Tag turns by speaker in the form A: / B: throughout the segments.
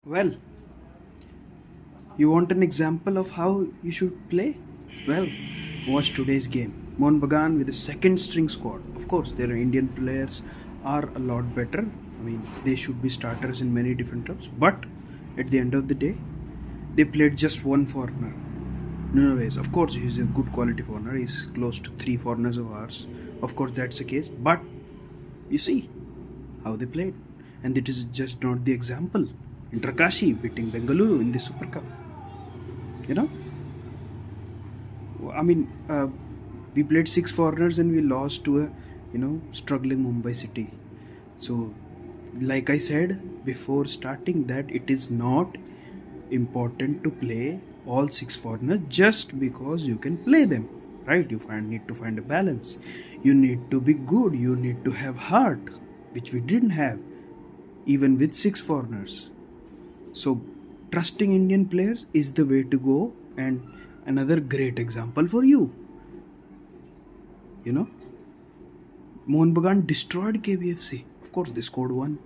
A: Well, you want an example of how you should play? Well, watch today's game. MBSG with a second string squad. Of course, their Indian players are a lot better. I mean, they should be starters in many different clubs. But at the end of the day, they played just one foreigner. No ways. Of course, he's a good quality foreigner. He's close to 3 foreigners of ours. Of course, that's the case. But you see how they played. And it is just not the example. Intrakashi beating Bengaluru in the Super Cup. You know? I mean, we played 6 foreigners and we lost to a, struggling Mumbai City. So, like I said before starting, that it is not important to play all 6 foreigners just because you can play them, right? You need to find a balance. You need to be good. You need to have heart, which we didn't have, even with 6 foreigners. So, trusting Indian players is the way to go, and another great example for you. MBSG destroyed KBFC. Of course, they scored 1,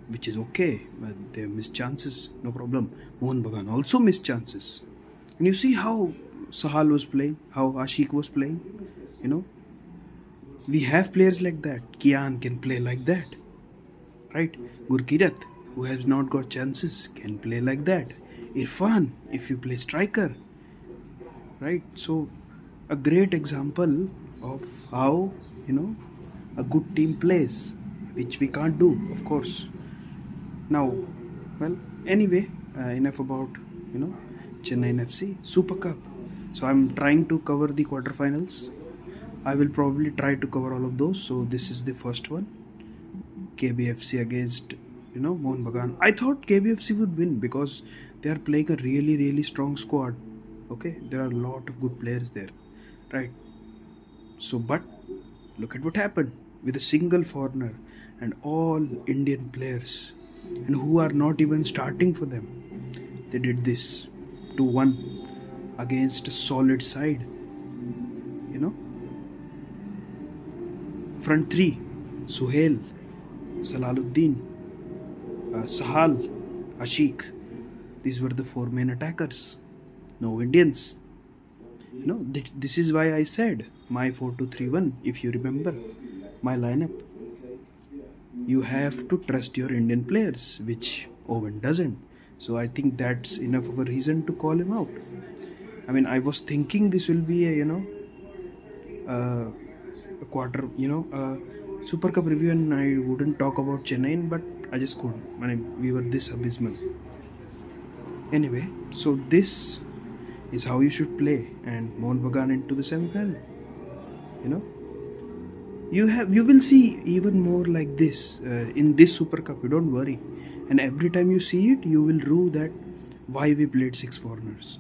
A: which is okay, but they missed chances, no problem. MBSG also missed chances. And you see how Sahal was playing, how Ashique was playing. We have players like that. Kian can play like that, right? Gurkirat, who has not got chances, can play like that. Irfan, if you play striker, right? So, a great example of how, a good team plays, which we can't do, of course. Now, well, anyway, enough about, Chennaiyin FC Super Cup. So, I'm trying to cover the quarterfinals. I will probably try to cover all of those. So, this is the first one. KBFC against MBSG. I thought KBFC would win because they are playing a really, really strong squad. Okay, there are a lot of good players there, right? So, but look at what happened with a single foreigner and all Indian players, and who are not even starting for them. They did this 2-1 against a solid side. Front 3: Suhail, Salaluddin, Sahal, Ashique. These were the 4 main attackers. No Indians. This is why I said my 4-2-3-1. If you remember my lineup, you have to trust your Indian players, which Owen doesn't. So I think that's enough of a reason to call him out. I mean, I was thinking this will be a Super Cup review, and I wouldn't talk about Chennaiyin, but I just couldn't. I mean, we were this abysmal. Anyway, so this is how you should play, and MBSG into the semi-final. You will see even more like this in this Super Cup. You don't worry, and every time you see it, you will rue that why we played 6 foreigners.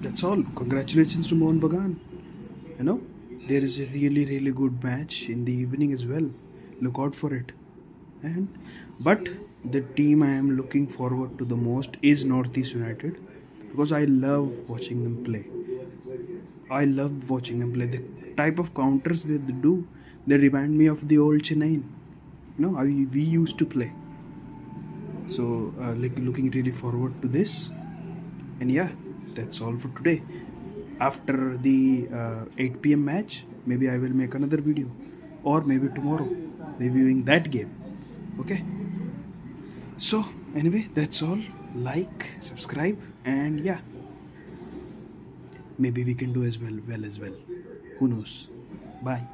A: That's all. Congratulations to MBSG. There is a really, really good match in the evening as well. Look out for it. But the team I am looking forward to the most is Northeast United, because I love watching them play. The type of counters that they do, they remind me of the old Chennaiyin. How we used to play. So, looking really forward to this. And yeah, that's all for today. After the 8 p.m. match, maybe I will make another video, or maybe tomorrow reviewing that game. Okay. So anyway, that's all. Like, subscribe, and yeah, maybe we can do as well. Who knows? Bye.